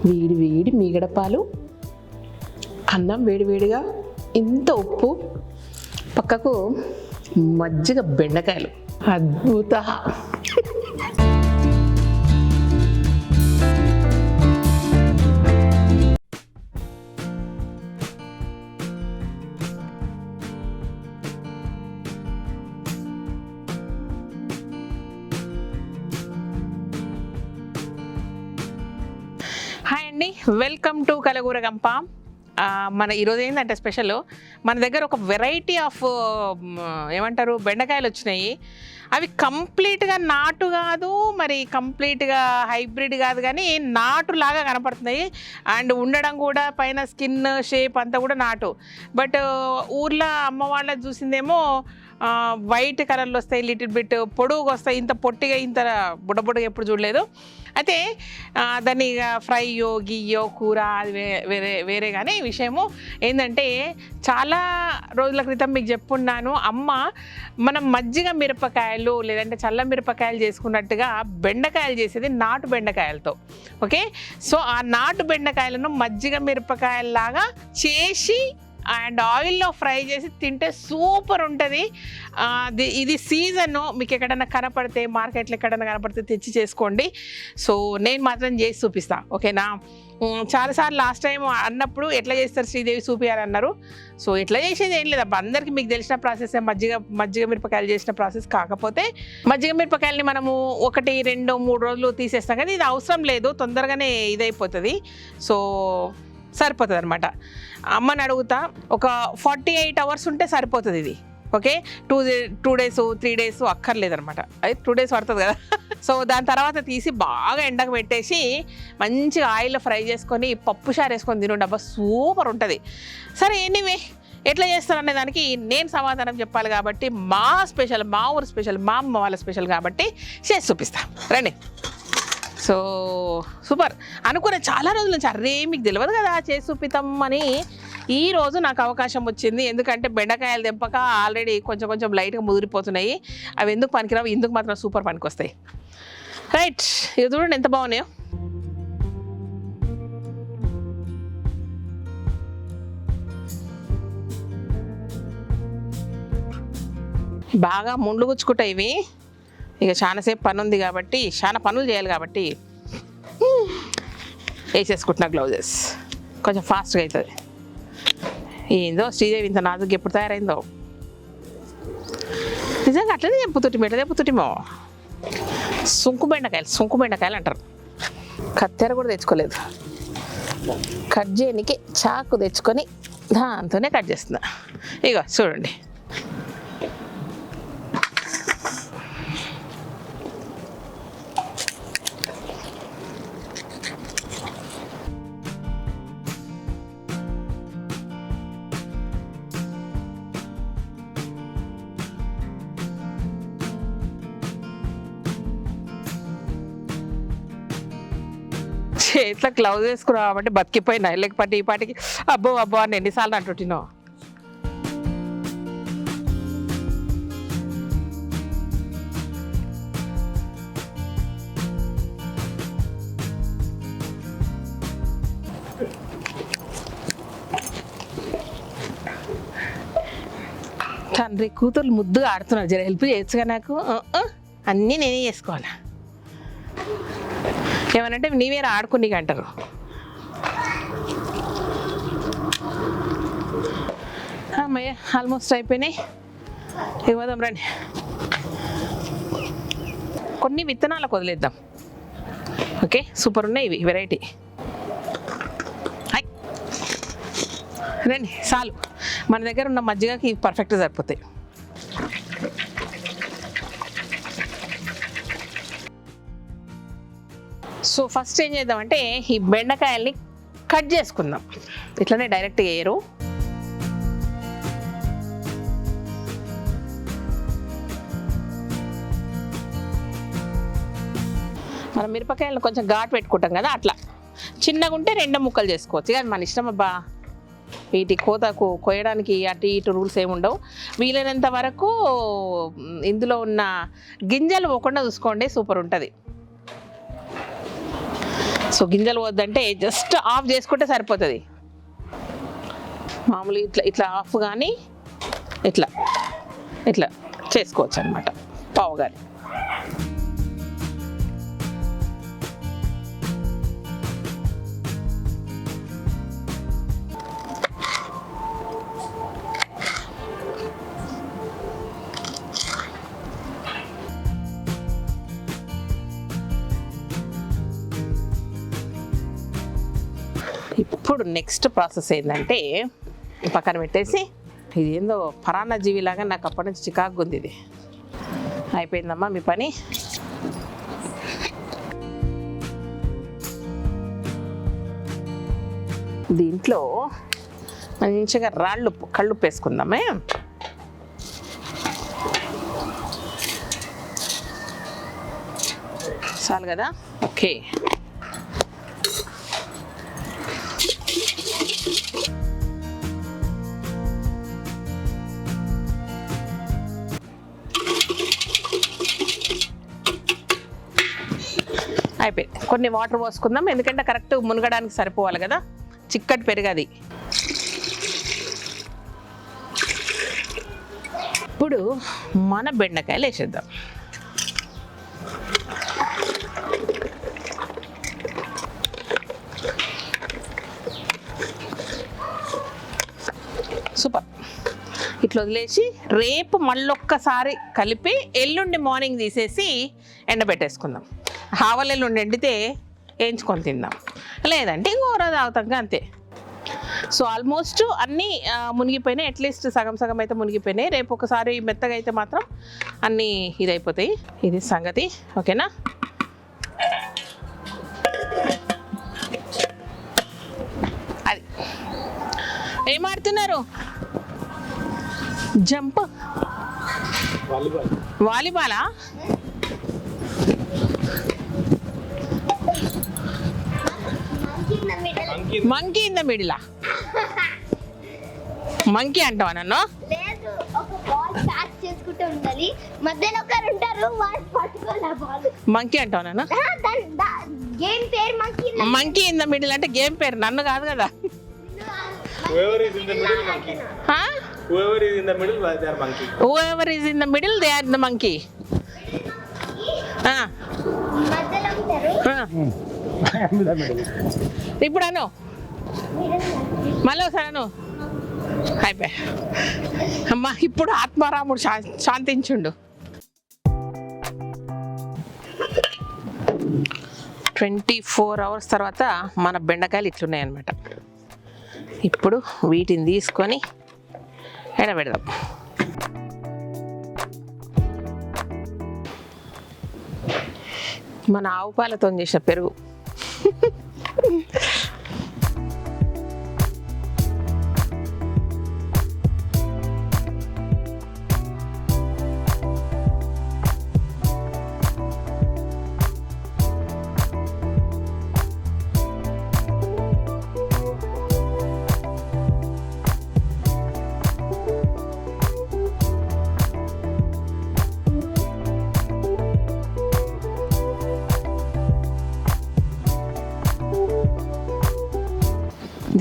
వేడి వేడి మీగడ పాలు, అన్నం వేడివేడిగా, ఇంత ఉప్పు, పక్కకు మజ్జిగ బెండకాయలు. అద్భుత. హాయ్ అండి, వెల్కమ్ టు కలగూర గంప. మన ఈరోజు ఏంటంటే స్పెషల్, మన దగ్గర ఒక వెరైటీ ఆఫ్ ఏమంటారు బెండకాయలు వచ్చినాయి. అవి కంప్లీట్గా నాటు కాదు, మరి కంప్లీట్గా హైబ్రిడ్ కాదు, కానీ నాటు లాగా కనపడుతున్నాయి. అండ్ ఉండడం కూడా పైన స్కిన్ షేప్ అంతా కూడా నాటు. బట్ ఊర్లో అమ్మ వాళ్ళ చూసిందేమో వైట్ కలర్లో వస్తాయి, లిటిల్ బిట్ పొడుగుగా వస్తాయి. ఇంత పొట్టిగా ఇంత బుడ్డబుడ్డగా ఎప్పుడు చూడలేదు. అయితే దాన్ని ఫ్రైయో గియ్యో కూర అది వేరే. కానీ విషయము ఏంటంటే, చాలా రోజుల క్రితం మీకు చెప్పున్నాను, అమ్మ మనం మజ్జిగ మిరపకాయలు లేదంటే చల్ల మిరపకాయలు చేసుకున్నట్టుగా బెండకాయలు చేసేది నాటు బెండకాయలతో. ఓకే, సో ఆ నాటు బెండకాయలను మజ్జిగ మిరపకాయల్లాగా చేసి అండ్ ఆయిల్లో ఫ్రై చేసి తింటే సూపర్ ఉంటుంది. ఇది సీజను, మీకు ఎక్కడన్నా కనపడితే, మార్కెట్లో ఎక్కడన్నా కనపడితే తెచ్చి చేసుకోండి. సో నేను మాత్రం చేసి చూపిస్తాను, ఓకేనా? చాలాసార్లు లాస్ట్ టైం అన్నప్పుడు ఎట్లా చేస్తారు శ్రీదేవి చూపించాలన్నారు. సో ఎట్లా చేసేది ఏం లేదు, అందరికీ మీకు తెలిసిన ప్రాసెస్. మజ్జిగ మిరపకాయలు చేసిన ప్రాసెస్. కాకపోతే మజ్జిగ మిరపకాయలని మనము 1, 2, 3 రోజులు తీసేస్తాం కదా, ఇది అవసరం లేదు, తొందరగానే ఇదైపోతుంది. సో సరిపోతుంది అనమాట. అమ్మని అడుగుతా, ఒక 48 hours ఉంటే సరిపోతుంది ఇది. Okay, 2 days 3 days అక్కర్లేదనమాట. అది 2 days పడుతుంది కదా. సో దాని తర్వాత తీసి బాగా ఎండకు పెట్టేసి మంచిగా ఆయిల్లో ఫ్రై చేసుకొని పప్పు చారు వేసుకొని తినండి, అబ్బా సూపర్ ఉంటుంది. సరే, ఎనీవే ఎట్లా చేస్తారనే దానికి నేను సమాధానం చెప్పాలి కాబట్టి, మా స్పెషల్, మా ఊరు స్పెషల్, మా అమ్మ వాళ్ళ స్పెషల్ కాబట్టి చేసి చూపిస్తా, రండి. సో సూపర్ అనుకునే చాలా రోజుల నుంచి, అరే మీకు తెలియదు కదా చేసి చూపిస్తాం అని. ఈరోజు నాకు అవకాశం వచ్చింది. ఎందుకంటే బెండకాయలు తెంపక ఆల్రెడీ కొంచెం లైట్గా ముదిరిపోతున్నాయి. అవి ఎందుకు పనికిరావు, ఇందుకు మాత్రం సూపర్ పనికి వస్తాయి. రైట్, ఇది చూడండి ఎంత బాగున్నాయో. బాగా ముండ్లు గుచ్చుకుంటాయి ఇవి. ఇక చాలాసేపు పని ఉంది కాబట్టి, చాలా పనులు చేయాలి కాబట్టి వేసేసుకుంటున్నా గ్లౌజెస్. కొంచెం ఫాస్ట్గా అవుతుంది. ఏందో శ్రీదేవి ఇంత నాజుగా ఎప్పుడు తయారైందో. నిజంగా అట్లనే చెప్పుతుంటేమో. సుంకు బెండకాయలు అంటారు. కత్తెర కూడా తెచ్చుకోలేదు, కట్ చేయడానికి చాకు తెచ్చుకొని దాంతోనే కట్ చేస్తున్నా. ఇగో చూడండి, చేతిలో గ్లౌజ్ వేసుకున్నావు కాబట్టి బతికిపోయినా, లేకపోతే ఈ పాటికి అబ్బో అని ఎన్నిసార్లు అంటుంటినో. తండ్రి కూతురు ముద్దుగా ఆడుతున్నారు, జర హెల్ప్ చేయొచ్చుగా నాకు. అన్నీ నేనే చేసుకోవాలా, ఏమనంటే నీవేరా ఆడుకుని అంటారు. అమ్మయ్య ఆల్మోస్ట్ అయిపోయినాయి. ఇవ్వదాం రండి. కొన్ని విత్తనాలకు వదిలేద్దాం. ఓకే, సూపర్ ఉన్నాయి ఇవి, వెరైటీ. రండి, చాలు. మన దగ్గర ఉన్న మజ్జిగకి పర్ఫెక్ట్గా సరిపోతాయి. సో ఫస్ట్ ఏం చేద్దామంటే, ఈ బెండకాయల్ని కట్ చేసుకుందాం. ఇట్లనే డైరెక్ట్గా వేయరు. మనం మిరపకాయలను కొంచెం ఘాటు పెట్టుకుంటాం కదా, అట్లా చిన్నగా ఉంటే 2 ముక్కలు చేసుకోవచ్చు. కానీ మన ఇష్టం అబ్బా, వీటి కోయడానికి అటు ఇటు రూల్స్ ఏమి ఉండవు. వీలైనంత వరకు ఇందులో ఉన్న గింజలు పోకుండా చూసుకోండి, సూపర్ ఉంటుంది. సో గింజలు వద్దంటే జస్ట్ ఆఫ్ చేసుకుంటే సరిపోతుంది. మామూలు ఇట్లా ఇట్లా ఆఫ్ కానీ ఇట్లా ఇట్లా చేసుకోవచ్చు అనమాట పావు కానీ. ఇప్పుడు నెక్స్ట్ ప్రాసెస్ ఏంటంటే పక్కన పెట్టేసి, ఇది ఏందో పరాన్న జీవిలాగా నాకు అప్పటి నుంచి చికాకు ఉంది. ఇది అయిపోయిందమ్మా మీ పని. దీంట్లో మంచిగా కళ్ళుప్పు వేసుకుందామే. చాలు కదా, ఓకే. అయిపోయింది. కొన్ని వాటర్ పోసుకుందాం, ఎందుకంటే కరెక్ట్ మునగడానికి సరిపోవాలి కదా, చిక్కటి పెరుగది. ఇప్పుడు మన బెండకాయలు వేసేద్దాం. సూపర్. ఇట్లా వదిలేసి రేపు మళ్ళొక్కసారి కలిపి ఎల్లుండి మార్నింగ్ తీసేసి ఎండబెట్టేసుకుందాం. ఆవలెల్లుండి ఎండితే వేయించుకొని తిందాం, లేదంటే ఇంకోర తాగుతాం అంతే. సో ఆల్మోస్ట్ అన్నీ మునిగిపోయినాయి, అట్లీస్ట్ సగం సగం అయితే మునిగిపోయినాయి. రేపు ఒకసారి మెత్తగా అయితే మాత్రం అన్నీ ఇదైపోతాయి. ఇది సంగతి, ఓకేనా? అది ఏం ఆడుతున్నారు? జంప్, వాలీబాలా? Monkey in the middle. Monkey అంటావా నన్ను? మంకీ అంటావా నన్ను? మంకీ ఇన్ ద మిడిల్ అంటే గేమ్ పేరు, నన్ను కాదు కదా. Whoever is in the middle, they are the monkey. ఇప్పుడు అను, మళ్ళీ ఒకసారి అను. అయిపోయా అమ్మా. ఇప్పుడు ఆత్మారాముడు శాంతించుండు. 24 hours తర్వాత మన బెండకాయలు ఇట్లున్నాయి అన్నమాట. ఇప్పుడు వీటిని తీసుకొని ఎండబెడదాం. మన ఆవు పాలతో చేసిన పెరుగు.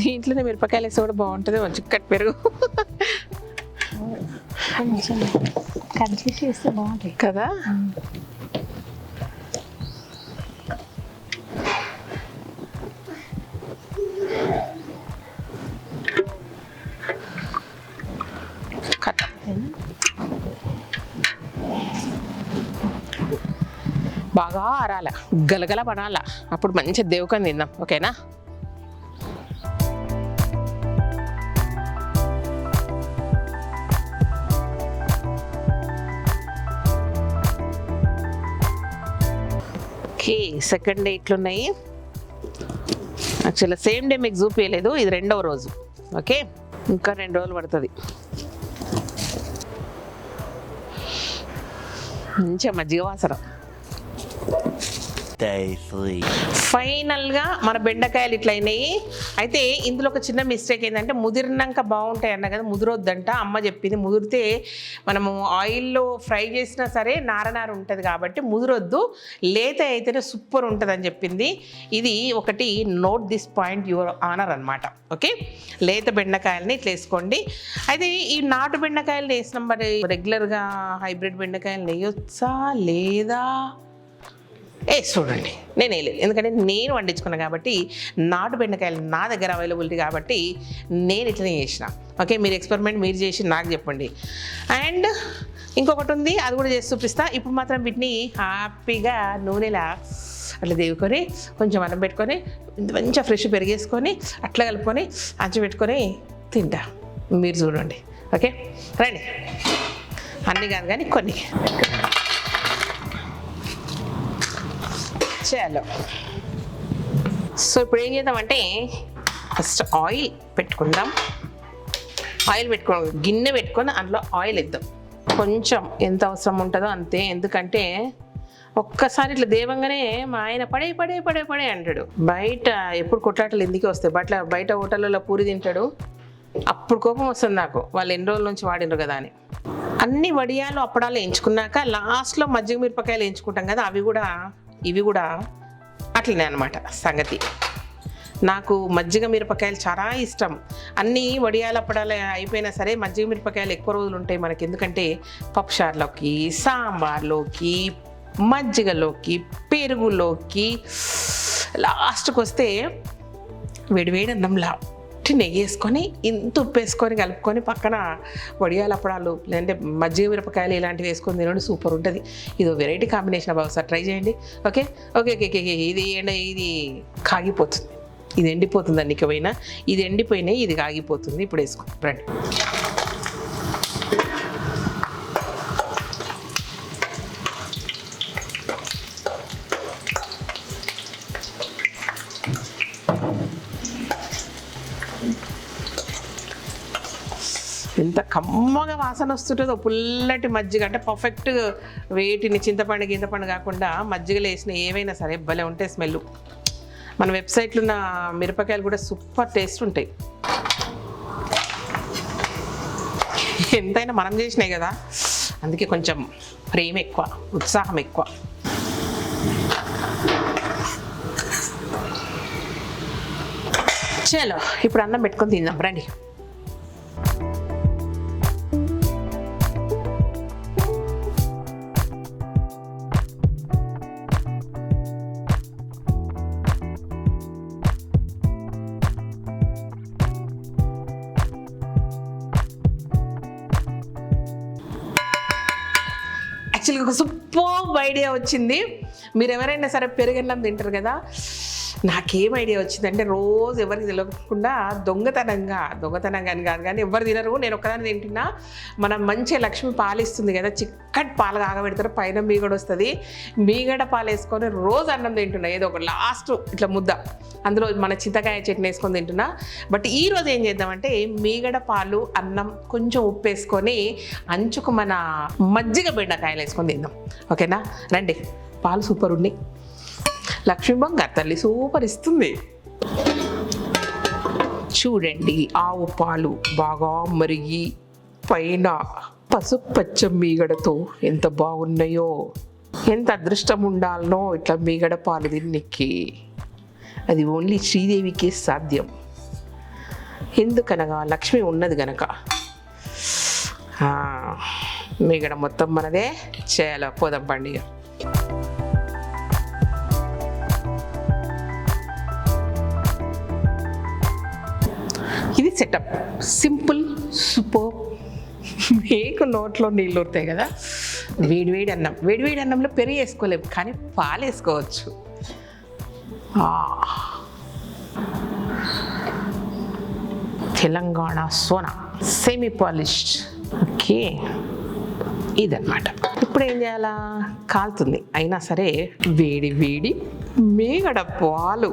దీంట్లోనే మిరపకాయలు వేసి కూడా బాగుంటుంది, చిక్కటి పెరుగు కలిసి వేస్తే బాగుంటాయి కదా. బాగా ఆరాల, గలగల పడాల, అప్పుడు మంచిగా దేవుకొని తిందాం, ఓకేనా? సెకండ్ డే ఇట్లున్నాయి. యాక్చువల్గా సేమ్ డే మీకు చూపించలేదు, ఇది 2వ రోజు. ఓకే, ఇంకా 2 రోజులు పడుతుంది. మంచిగా మజ్జిగ వాసన. Day 3. ఫైనల్గా మన బెండకాయలు ఇట్లా అయినాయి. అయితే ఇందులో ఒక చిన్న మిస్టేక్ ఏంటంటే ముదిరినాక బాగుంటాయి అన్న కదా, ముదిరొద్దంట అమ్మ చెప్పింది. ముదిరితే మనము ఆయిల్లో ఫ్రై చేసినా సరే నారనార ఉంటుంది కాబట్టి ముదిరొద్దు, లేత అయితేనే సూపర్ ఉంటుంది అని చెప్పింది. ఇది ఒకటి note this point your honour అనమాట. ఓకే, లేత బెండకాయలని ఇట్లా వేసుకోండి. అయితే ఈ నాటు బెండకాయలు వేసినాం, మరి రెగ్యులర్గా హైబ్రిడ్ బెండకాయలు వేయొచ్చా లేదా చూడండి. నేను వేయలేదు, ఎందుకంటే నేను వండించుకున్నాను కాబట్టి. నాటు బెండకాయలు నా దగ్గర అవైలబిలిటీ కాబట్టి నేను ఇట్లనే చేసిన. ఓకే, మీరు ఎక్స్పెరిమెంట్ మీరు చేసి నాకు చెప్పండి. అండ్ ఇంకొకటి ఉంది, అది కూడా చేసి చూపిస్తా. ఇప్పుడు మాత్రం వీటిని హ్యాపీగా నూనెలా అట్లా దేవుకొని కొంచెం అన్నం పెట్టుకొని మంచిగా ఫ్రెష్ పెరిగేసుకొని అట్లా కలుపుకొని అంచు పెట్టుకొని తింటా. మీరు చూడండి. ఓకే రండి, అన్నీ కాదు కానీ కొన్ని. చలో, సో ఇప్పుడు ఏం చేద్దామంటే ఫస్ట్ ఆయిల్ పెట్టుకుందాం. ఆయిల్ పెట్టుకోండి, గిన్నె పెట్టుకొని అందులో ఆయిల్ వేద్దాం. కొంచెం ఎంత అవసరం ఉంటుందో అంతే, ఎందుకంటే ఒక్కసారి ఇట్లా దేవంగానే మా ఆయన పడే పడే పడే పడే అంటాడు. బయట ఎప్పుడు కొట్లాటలు ఎందుకే వస్తాయి, బయట హోటళ్ళలో పూరి తింటాడు, అప్పుడు కోపం వస్తుంది నాకు, వాళ్ళు ఎన్ని రోజుల నుంచి వాడినరు కదా అని. అన్ని వడియాలు అప్పడాలు వేయించుకున్నాక లాస్ట్లో మజ్జిగ మిరపకాయలు వేయించుకుంటాం కదా, ఇవి కూడా అట్లనే అనమాట సంగతి. నాకు మజ్జిగ మిరపకాయలు చాలా ఇష్టం. అన్నీ వడియాల అప్పడాలు అయిపోయినా సరే మజ్జిగ మిరపకాయలు ఎక్కువ రోజులు ఉంటాయి మనకి, ఎందుకంటే పప్పుచారులోకి, సాంబార్లోకి, మజ్జిగలోకి, పెరుగులోకి, లాస్ట్కి వస్తే వేడివేడి అన్నంలా నెయ్యి వేసుకొని ఇంత ఉప్పు వేసుకొని కలుపుకొని పక్కన వడియాల అప్పడాలు లేదంటే మజ్జిగ మిరపకాయలు ఇలాంటివి వేసుకొని తినడం సూపర్ ఉంటుంది. ఇది వెరైటీ కాంబినేషన్ అబ్బా, ఒకసారి ట్రై చేయండి. ఓకే ఓకే ఓకే ఇది కాగిపోతుంది, ఇది ఎండిపోతుంది అన్నికపోయినా, ఇది ఎండిపోయినాయి, ఇది కాగిపోతుంది. ఇప్పుడు వేసుకో రండి. ఎంత కమ్మగా వాసన వస్తుంటుందో, పుల్లటి మజ్జిగ అంటే పర్ఫెక్ట్ వేటిని చింతపండు కాకుండా మజ్జిగలు వేసిన ఏవైనా సరే భలే ఉంటాయి స్మెల్. మన వెబ్సైట్లో ఉన్న మిరపకాయలు కూడా సూపర్ టేస్ట్ ఉంటాయి. ఎంతైనా మనం చేసినాయి కదా, అందుకే కొంచెం ప్రేమ ఎక్కువ, ఉత్సాహం ఎక్కువ. చలో ఇప్పుడు అన్నం పెట్టుకొని తిందాం రండి. యాక్చువల్గా ఒక సూపర్ ఐడియా వచ్చింది. మీరు ఎవరైనా సరే పెరుగన్నం తింటారు కదా, నాకేం ఐడియా వచ్చిందంటే రోజు ఎవరికి తెలియకుండా దొంగతనంగా అని కాదు కానీ ఎవరు తినరు, నేను ఒక్కదాన్ని తింటున్నా. మనం మంచిగా లక్ష్మి పాలు ఇస్తుంది కదా, చిక్కటి పాలు కాగబెడతారు, పైన మీగడ వస్తుంది, మీగడ పాలు వేసుకొని రోజు అన్నం తింటున్నా. ఏదో ఒక లాస్ట్ ఇట్లా ముద్ద అందులో మన చింతకాయ చట్నీ వేసుకొని తింటున్నా. బట్ ఈరోజు ఏం చేద్దామంటే మీగడ పాలు అన్నం కొంచెం ఉప్పు వేసుకొని అంచుకు మన మజ్జిగ బెండకాయలు వేసుకొని తిందాం. ఓకేనా రండి. పాలు సూపర్ ఉన్నాయి, లక్ష్మీ బంగారు తల్లి సూపర్ ఇస్తుంది. చూడండి, ఆవు పాలు బాగా మరిగి పైన పసుపు పచ్చ మీగడతో ఎంత బాగున్నాయో. ఎంత అదృష్టం ఉండాలనో ఇట్లా మీగడ పాలు తిన్నికి. అది ఓన్లీ శ్రీదేవికే సాధ్యం, ఎందుకనగా లక్ష్మి ఉన్నది గనక. మీగడ మొత్తం మనదే. చేయాల పోదాం పండుగ. ఇది సెటప్, సింపుల్ సూపర్. మీకు నోట్లో నీళ్ళు ఉడతాయి కదా. వేడివేడి అన్నంలో పెరుగు వేసుకోలేము కానీ పాలు వేసుకోవచ్చు. Telangana Sona semi polished. Okay, ఇదన్నమాట. ఇప్పుడు ఏం చేయాలా, కాలుతుంది అయినా సరే వేడి మీగడ పాలు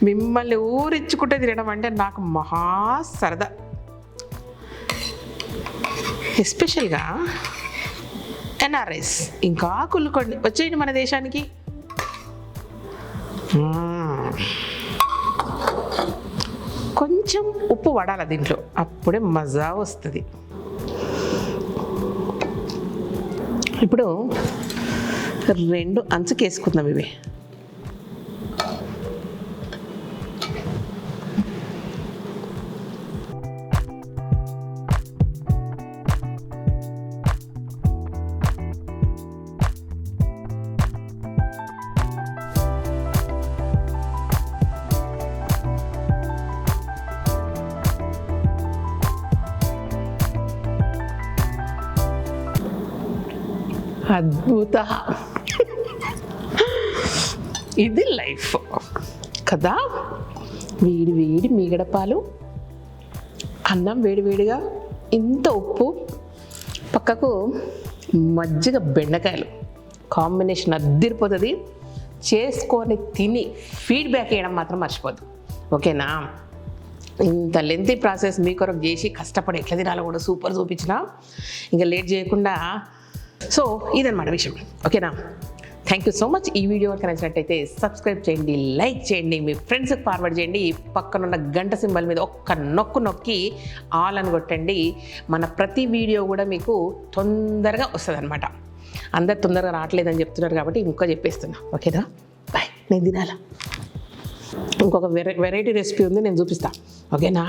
మిమ్మల్ని ఊరించుకుంటే తినడం అంటే నాకు మహా సరదా. ఎస్పెషల్గా ఎన్ఆర్ఐస్ ఇంకా కుళ్ళుకోండి, వచ్చేయండి మన దేశానికి. కొంచెం ఉప్పు పడాలి దీంట్లో, అప్పుడే మజా వస్తుంది. ఇప్పుడు 2 అంచుకేసుకుందాం ఇవి. అద్భుత, ఇది లైఫ్ కదా. వేడి వేడి మీగడ పాలు, అన్నం వేడి వేడిగా, ఇంత ఉప్పు, పక్కకు మజ్జిగ బెండకాయలు, కాంబినేషన్ అద్దిరిపోతుంది. చేసుకొని తిని ఫీడ్బ్యాక్ ఇవ్వడం మాత్రం మర్చిపోద్దు, ఓకేనా. ఇంత లెంతీ ప్రాసెస్ మీ కొరకు చేసి కష్టపడి ఎట్లా తినాలో కూడా సూపర్ చూపించిన. ఇంకా లేట్ చేయకుండా, సో ఇదన్నమాట విషయం, ఓకేనా. Thank you so much. ఈ వీడియో కనుక నచ్చినట్టయితే సబ్స్క్రైబ్ చేయండి, లైక్ చేయండి, మీ ఫ్రెండ్స్కి ఫార్వర్డ్ చేయండి. పక్కనున్న గంట సింబల్ మీద ఒక్క నొక్కి ఆల్ అని కొట్టండి. మన ప్రతి వీడియో కూడా మీకు తొందరగా వస్తుంది అనమాట. అందరు తొందరగా రావట్లేదని చెప్తున్నారు కాబట్టి ఇంకో చెప్పేస్తున్నా, ఓకేనా. బాయ్, నేను తినాలా. ఇంకొక వెరైటీ రెసిపీ ఉంది, నేను చూపిస్తాను, ఓకేనా.